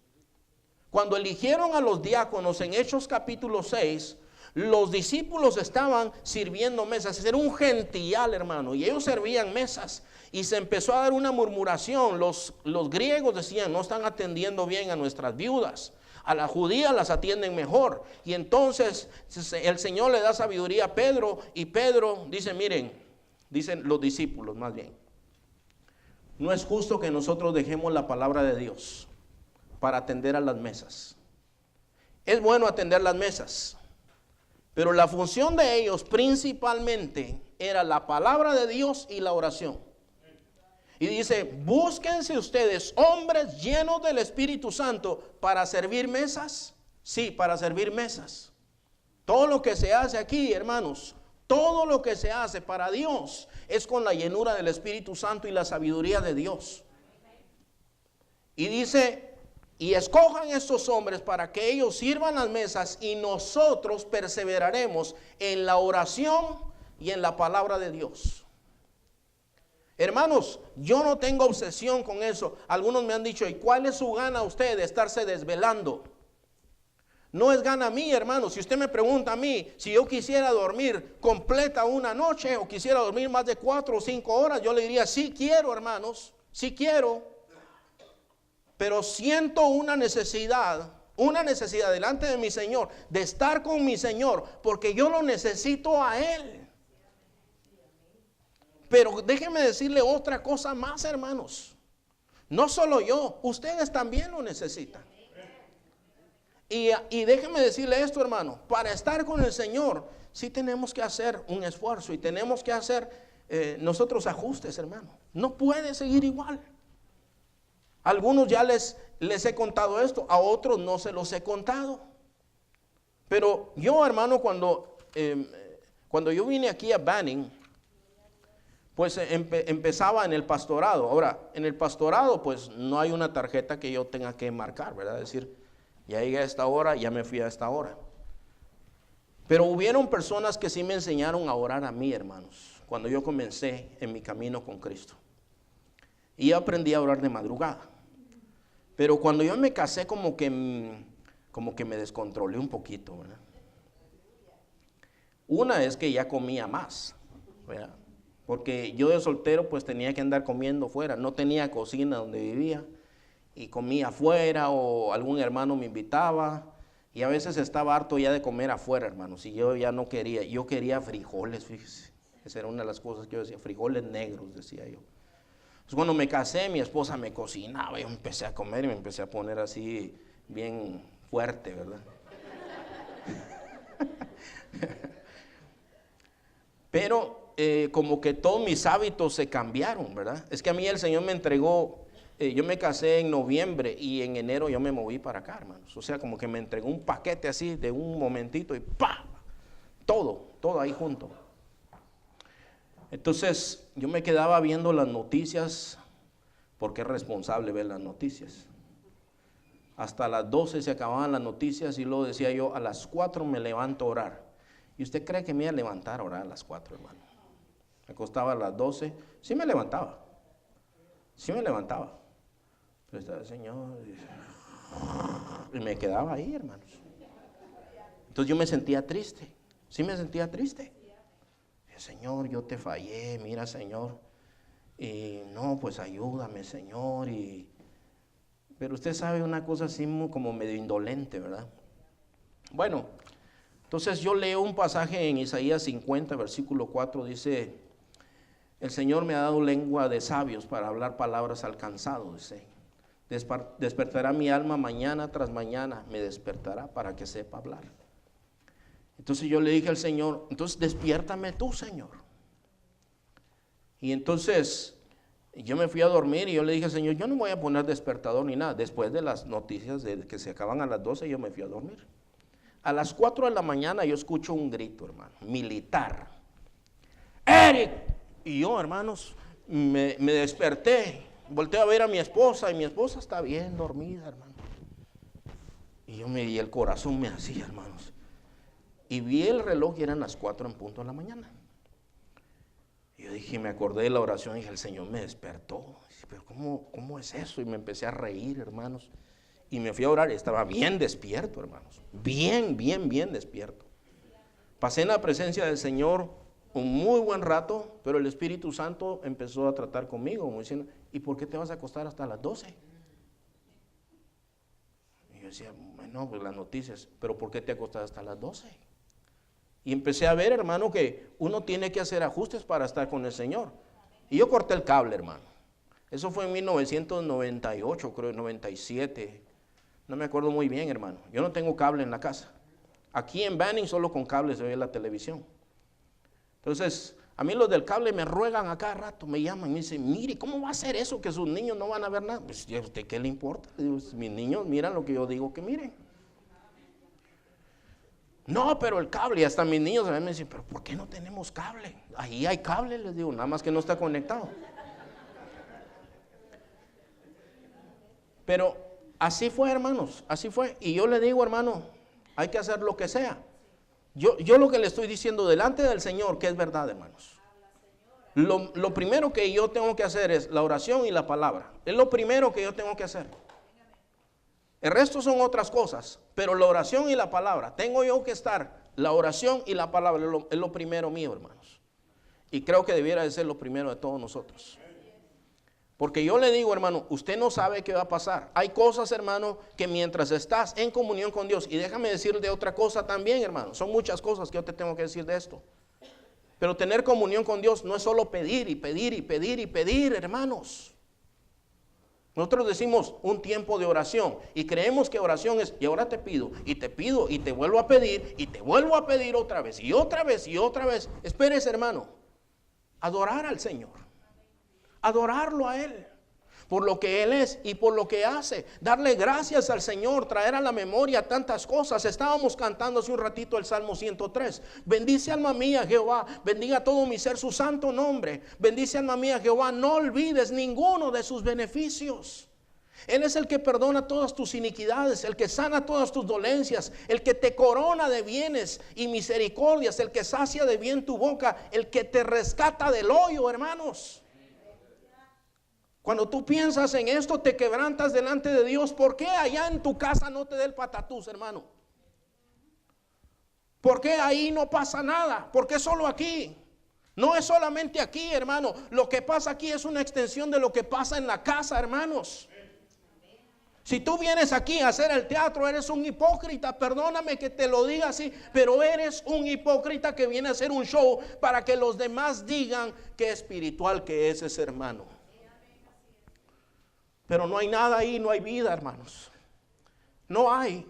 Cuando eligieron a los diáconos en Hechos capítulo 6, los discípulos estaban sirviendo mesas. Era un gentillal, hermano, y ellos servían mesas. Y se empezó a dar una murmuración. Los griegos decían, no están atendiendo bien a nuestras viudas. A las judías las atienden mejor. Y entonces el Señor le da sabiduría a Pedro. Y Pedro dice, miren, dicen los discípulos más bien, no es justo que nosotros dejemos la palabra de Dios para atender a las mesas. Es bueno atender las mesas, Pero la función de ellos principalmente era la palabra de Dios y la oración. Y dice, búsquense ustedes hombres llenos del Espíritu Santo para servir mesas. Sí, para servir mesas. Todo lo que se hace aquí, hermanos, todo lo que se hace para Dios es con la llenura del Espíritu Santo y la sabiduría de Dios. Y dice, y escojan estos hombres para que ellos sirvan las mesas y nosotros perseveraremos en la oración y en la palabra de Dios. Hermanos, yo no tengo obsesión con eso. Algunos me han dicho, ¿y cuál es su gana usted de estarse desvelando? No es gana mí, hermanos. Si usted me pregunta a mí, si yo quisiera dormir completa una noche o quisiera dormir más de 4 o 5 horas, yo le diría, sí quiero, hermanos, sí quiero. Pero siento una necesidad delante de mi Señor, de estar con mi Señor, porque yo lo necesito a Él. Pero déjenme decirle otra cosa más, hermanos. No solo yo, ustedes también lo necesitan. Y déjenme decirle esto, hermano. Para estar con el Señor, sí tenemos que hacer un esfuerzo y tenemos que hacer nosotros ajustes, hermano. No puede seguir igual. Algunos ya les he contado esto, a otros no se los he contado. Pero yo, hermano, cuando yo vine aquí a Banning, pues empezaba en el pastorado. Ahora, en el pastorado, pues no hay una tarjeta que yo tenga que marcar, ¿verdad? Es decir, ya llegué a esta hora, ya me fui a esta hora. Pero hubieron personas que sí me enseñaron a orar a mí, hermanos, cuando yo comencé en mi camino con Cristo. Y aprendí a orar de madrugada. Pero cuando yo me casé, como que me descontrolé un poquito, ¿verdad? Una es que ya comía más, ¿verdad? Porque yo de soltero pues tenía que andar comiendo fuera, no tenía cocina donde vivía y comía afuera o algún hermano me invitaba y a veces estaba harto ya de comer afuera, hermanos, y yo ya no quería, yo quería frijoles, fíjese, esa era una de las cosas que yo decía, frijoles negros, decía yo. Entonces cuando me casé mi esposa me cocinaba, yo empecé a comer y me empecé a poner así bien fuerte, ¿verdad? Pero como que todos mis hábitos se cambiaron, ¿verdad? Es que a mí el Señor me entregó, yo me casé en noviembre y en enero yo me moví para acá, hermanos. O sea, como que me entregó un paquete así de un momentito y ¡pam! Todo ahí junto. Entonces yo me quedaba viendo las noticias, porque es responsable ver las noticias. Hasta las 12 se acababan las noticias y luego decía yo, a las 4 me levanto a orar. ¿Y usted cree que me iba a levantar a orar a las 4, hermano? Me acostaba a las 12, sí me levantaba. Pero estaba el Señor y me quedaba ahí, hermanos. Entonces yo me sentía triste, sí me sentía triste. Señor, yo te fallé, mira, Señor, y no, pues ayúdame, Señor. Pero usted sabe una cosa así como medio indolente, ¿verdad? Bueno, entonces yo leo un pasaje en Isaías 50, versículo 4, dice, el Señor me ha dado lengua de sabios para hablar palabras al cansado, dice. Despertará mi alma mañana tras mañana, me despertará para que sepa hablar. Entonces yo le dije al Señor, entonces despiértame tú, Señor. Y entonces yo me fui a dormir y yo le dije al Señor, yo no voy a poner despertador ni nada. Después de las noticias de que se acaban a las 12, yo me fui a dormir. A las 4 de la mañana yo escucho un grito, hermano, militar. ¡Eric! Y yo, hermanos, me desperté, volteé a ver a mi esposa y mi esposa está bien dormida, hermano. Y el corazón me hacía, hermanos. Y vi el reloj y eran las 4 en punto de la mañana. Y yo dije, me acordé de la oración y dije, el Señor me despertó. Dije, pero ¿cómo es eso? Y me empecé a reír, hermanos. Y me fui a orar y estaba bien despierto, hermanos. Bien despierto. Pasé en la presencia del Señor un muy buen rato, pero el Espíritu Santo empezó a tratar conmigo, como diciendo, ¿y por qué te vas a acostar hasta las 12? Y yo decía, bueno, pues las noticias, pero ¿por qué te acostas hasta las 12? Y empecé a ver, hermano, que uno tiene que hacer ajustes para estar con el Señor. Y yo corté el cable, hermano. Eso fue en 1998, creo, 97. No me acuerdo muy bien, hermano. Yo no tengo cable en la casa. Aquí en Banning solo con cable se ve la televisión. Entonces, a mí los del cable me ruegan a cada rato, me llaman y me dicen, mire, ¿cómo va a ser eso que sus niños no van a ver nada? Pues, ¿a usted qué le importa? Le digo, mis niños miran lo que yo digo que miren. No, pero el cable, y hasta mis niños a mí me dicen, pero ¿por qué no tenemos cable? Ahí hay cable, les digo, nada más que no está conectado. Pero así fue, hermanos, así fue. Y yo le digo, hermano, hay que hacer lo que sea. Yo lo que le estoy diciendo delante del Señor, que es verdad, hermanos. Lo primero que yo tengo que hacer es la oración y la palabra. Es lo primero que yo tengo que hacer. El resto son otras cosas, pero la oración y la palabra, tengo yo que estar, la oración y la palabra es lo primero mío, hermanos. Y creo que debiera de ser lo primero de todos nosotros. Porque yo le digo, hermano, usted no sabe qué va a pasar. Hay cosas, hermano, que mientras estás en comunión con Dios, y déjame decir de otra cosa también, hermano, son muchas cosas que yo te tengo que decir de esto. Pero tener comunión con Dios no es solo pedir y pedir y pedir y pedir, hermanos. Nosotros decimos un tiempo de oración y creemos que oración es, y ahora te pido y te vuelvo a pedir y te vuelvo a pedir otra vez y otra vez y otra vez. Espérese, hermano, adorar al Señor, adorarlo a Él por lo que Él es y por lo que hace, darle gracias al Señor, traer a la memoria tantas cosas. Estábamos cantando hace un ratito el Salmo 103. Bendice alma mía Jehová, bendiga todo mi ser su santo nombre. Bendice alma mía Jehová, no olvides ninguno de sus beneficios. Él es el que perdona todas tus iniquidades, el que sana todas tus dolencias, el que te corona de bienes y misericordias, el que sacia de bien tu boca, el que te rescata del hoyo, hermanos. Cuando tú piensas en esto, te quebrantas delante de Dios. ¿Por qué allá en tu casa no te dé el patatús, hermano? ¿Por qué ahí no pasa nada? ¿Por qué solo aquí? No es solamente aquí, hermano. Lo que pasa aquí es una extensión de lo que pasa en la casa, hermanos. Si tú vienes aquí a hacer el teatro, eres un hipócrita. Perdóname que te lo diga así, pero eres un hipócrita que viene a hacer un show para que los demás digan qué espiritual que es ese hermano. Pero no hay nada ahí, no hay vida, hermanos. No hay.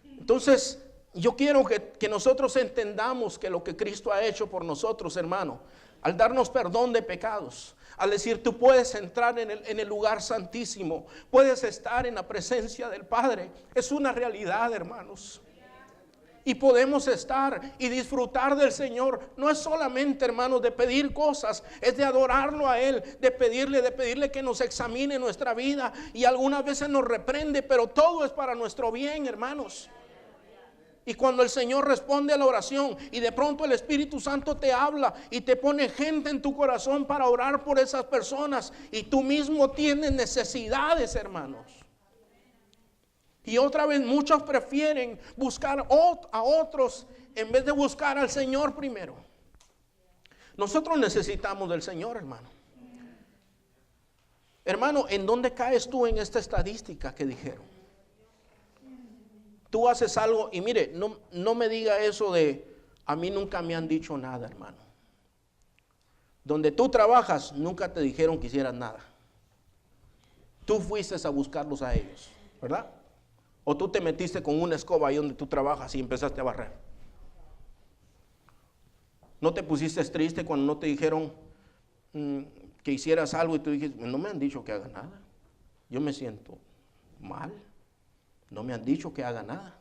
Entonces, yo quiero que nosotros entendamos que lo que Cristo ha hecho por nosotros, hermano, al darnos perdón de pecados, al decir tú puedes entrar en el lugar santísimo, puedes estar en la presencia del Padre, es una realidad, hermanos. Y podemos estar y disfrutar del Señor. No es solamente, hermanos, de pedir cosas, es de adorarlo a Él, de pedirle que nos examine nuestra vida. Y algunas veces nos reprende, pero todo es para nuestro bien, hermanos. Y cuando el Señor responde a la oración y de pronto el Espíritu Santo te habla y te pone gente en tu corazón para orar por esas personas, y tú mismo tienes necesidades, hermanos. Y otra vez muchos prefieren buscar a otros en vez de buscar al Señor primero. Nosotros necesitamos del Señor, hermano. Hermano, ¿en dónde caes tú en esta estadística que dijeron? Tú haces algo y mire, no me diga eso de a mí nunca me han dicho nada, hermano. Donde tú trabajas nunca te dijeron que hicieras nada. Tú fuiste a buscarlos a ellos, ¿verdad? O tú te metiste con una escoba ahí donde tú trabajas y empezaste a barrer. ¿No te pusiste triste cuando no te dijeron que hicieras algo y tú dijiste, no me han dicho que haga nada? Yo me siento mal. No me han dicho que haga nada.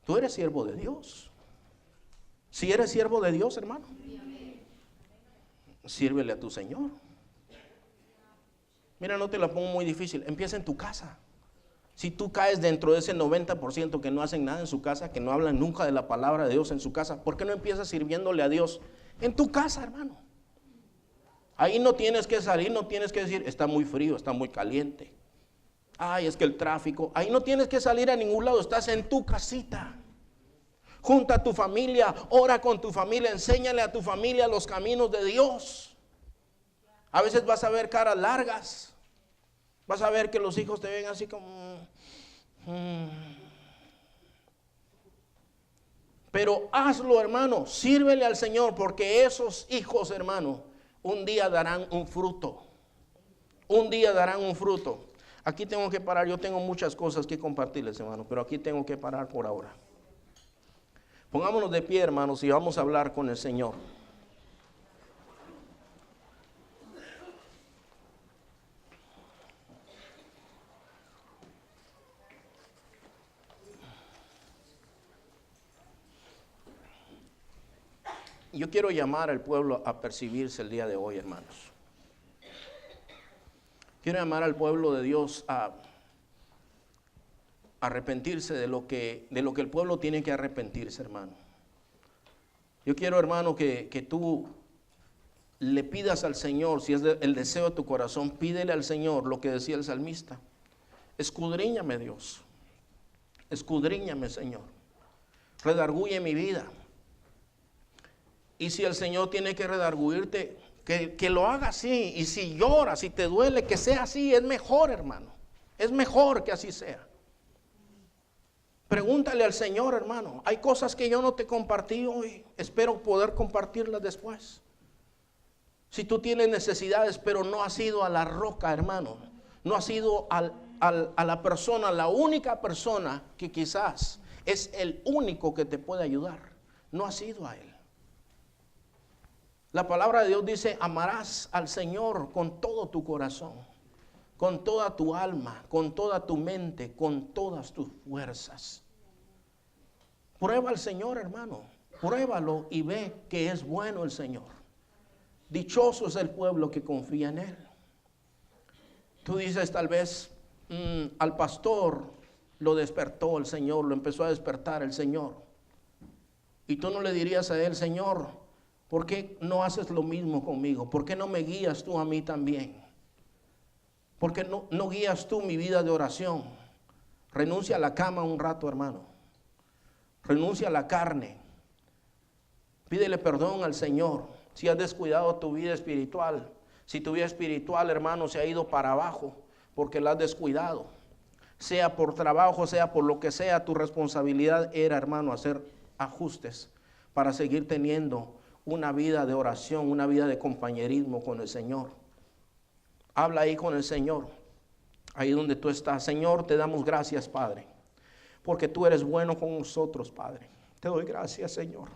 Tú eres siervo de Dios. Si eres siervo de Dios, hermano, sírvele a tu Señor. Mira, no te la pongo muy difícil. Empieza en tu casa. Si tú caes dentro de ese 90% que no hacen nada en su casa, que no hablan nunca de la palabra de Dios en su casa, ¿por qué no empiezas sirviéndole a Dios en tu casa, hermano? Ahí no tienes que salir, no tienes que decir, está muy frío, está muy caliente. Ay, es que el tráfico. Ahí no tienes que salir a ningún lado, estás en tu casita. Junta a tu familia, ora con tu familia, enséñale a tu familia los caminos de Dios. A veces vas a ver caras largas. Vas a ver que los hijos te ven así como... Pero hazlo, hermano, sírvele al Señor, porque esos hijos, hermano, un día darán un fruto. Un día darán un fruto. Aquí tengo que parar. Yo tengo muchas cosas que compartirles, hermano, pero aquí tengo que parar por ahora. Pongámonos de pie, hermanos, y vamos a hablar con el Señor. Yo quiero llamar al pueblo a percibirse el día de hoy, hermanos. Quiero llamar al pueblo de Dios a arrepentirse de lo que el pueblo tiene que arrepentirse, hermano. Yo quiero, hermano, que tú le pidas al Señor, si es el deseo de tu corazón, pídele al Señor lo que decía el salmista. Escudriñame, Dios. Escudriñame, Señor. Redarguye mi vida. Y si el Señor tiene que redarguirte, que lo haga así. Y si llora, si te duele, que sea así. Es mejor, hermano. Es mejor que así sea. Pregúntale al Señor, hermano. Hay cosas que yo no te compartí hoy. Espero poder compartirlas después. Si tú tienes necesidades, pero no has ido a la roca, hermano. No has ido a la persona, la única persona que quizás es el único que te puede ayudar. No has ido a Él. La palabra de Dios dice, amarás al Señor con todo tu corazón, con toda tu alma, con toda tu mente, con todas tus fuerzas. Prueba al Señor, hermano. Pruébalo y ve que es bueno el Señor. Dichoso es el pueblo que confía en Él. Tú dices tal vez, al pastor lo despertó el Señor, lo empezó a despertar el Señor. Y tú no le dirías a él, Señor, ¿por qué no haces lo mismo conmigo? ¿Por qué no me guías tú a mí también? ¿Por qué no guías tú mi vida de oración? Renuncia a la cama un rato, hermano. Renuncia a la carne. Pídele perdón al Señor si has descuidado tu vida espiritual. Si tu vida espiritual, hermano, se ha ido para abajo porque la has descuidado. Sea por trabajo, sea por lo que sea, tu responsabilidad era, hermano, hacer ajustes para seguir teniendo una vida de oración, una vida de compañerismo con el Señor. Habla ahí con el Señor, ahí donde tú estás. Señor, te damos gracias, Padre, porque tú eres bueno con nosotros, Padre. Te doy gracias, Señor,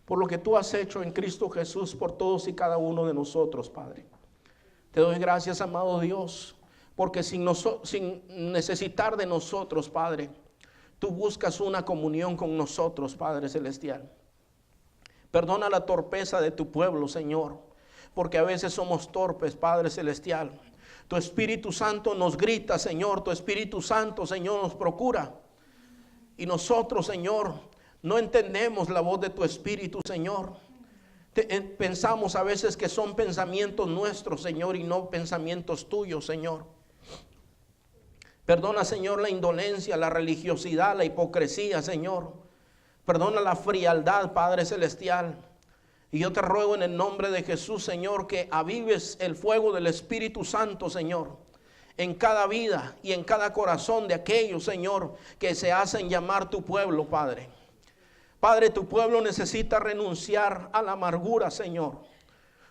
por lo que tú has hecho en Cristo Jesús por todos y cada uno de nosotros, Padre. Te doy gracias, amado Dios, porque sin necesitar de nosotros, Padre, tú buscas una comunión con nosotros, Padre Celestial. Perdona la torpeza de tu pueblo, Señor, porque a veces somos torpes, Padre Celestial. Tu Espíritu Santo nos grita, Señor. Tu Espíritu Santo, Señor, nos procura. Y nosotros, Señor, no entendemos la voz de tu Espíritu, Señor. Pensamos a veces que son pensamientos nuestros, Señor, y no pensamientos tuyos, Señor. Perdona, Señor, la indolencia, la religiosidad, la hipocresía, Señor. Perdona la frialdad, Padre Celestial. Y yo te ruego en el nombre de Jesús, Señor, que avives el fuego del Espíritu Santo, Señor, en cada vida y en cada corazón de aquellos, Señor, que se hacen llamar tu pueblo, Padre. Padre, tu pueblo necesita renunciar a la amargura, Señor.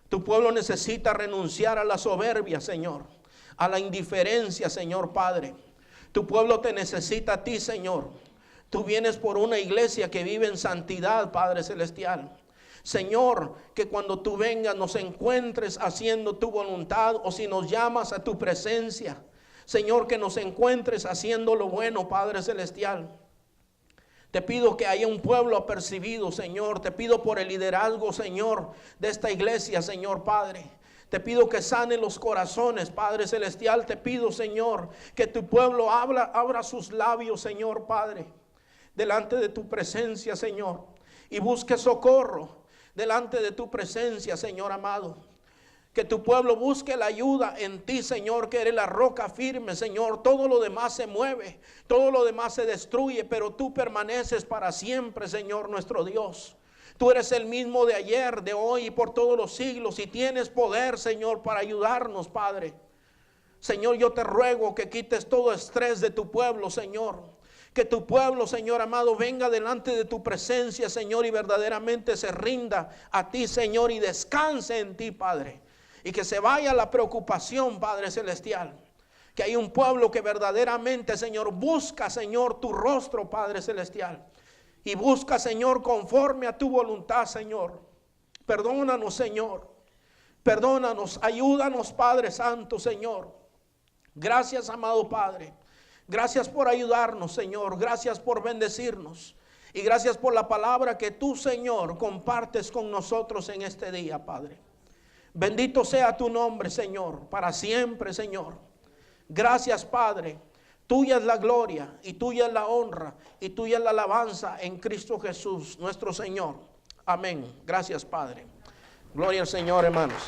Tu pueblo necesita renunciar a la soberbia, Señor, a la indiferencia, Señor Padre. Tu pueblo te necesita a ti, Señor. Tú vienes por una iglesia que vive en santidad, Padre Celestial. Señor, que cuando tú vengas nos encuentres haciendo tu voluntad, o si nos llamas a tu presencia, Señor, que nos encuentres haciendo lo bueno, Padre Celestial. Te pido que haya un pueblo apercibido, Señor. Te pido por el liderazgo, Señor, de esta iglesia, Señor Padre. Te pido que sane los corazones, Padre Celestial. Te pido, Señor, que tu pueblo abra sus labios, Señor Padre, delante de tu presencia, Señor, y busque socorro delante de tu presencia, Señor amado. Que tu pueblo busque la ayuda en ti, Señor, que eres la roca firme, Señor. Todo lo demás se mueve, todo lo demás se destruye, pero tú permaneces para siempre, Señor nuestro Dios. Tú eres el mismo de ayer, de hoy y por todos los siglos, y tienes poder, Señor, para ayudarnos, Padre. Señor, yo te ruego que quites todo estrés de tu pueblo, Señor. Que tu pueblo, Señor amado, venga delante de tu presencia, Señor, y verdaderamente se rinda a ti, Señor, y descanse en ti, Padre. Y que se vaya la preocupación, Padre Celestial. Que hay un pueblo que verdaderamente, Señor, busca, Señor, tu rostro, Padre celestial. Y busca, Señor, conforme a tu voluntad, Señor. Perdónanos, Señor. Perdónanos, ayúdanos, Padre Santo, Señor. Gracias, amado Padre. Gracias por ayudarnos, Señor. Gracias por bendecirnos. Y gracias por la palabra que tú, Señor, compartes con nosotros en este día, Padre. Bendito sea tu nombre, Señor, para siempre, Señor. Gracias, Padre. Tuya es la gloria y tuya es la honra y tuya es la alabanza en Cristo Jesús, nuestro Señor. Amén. Gracias, Padre. Gloria al Señor, hermanos.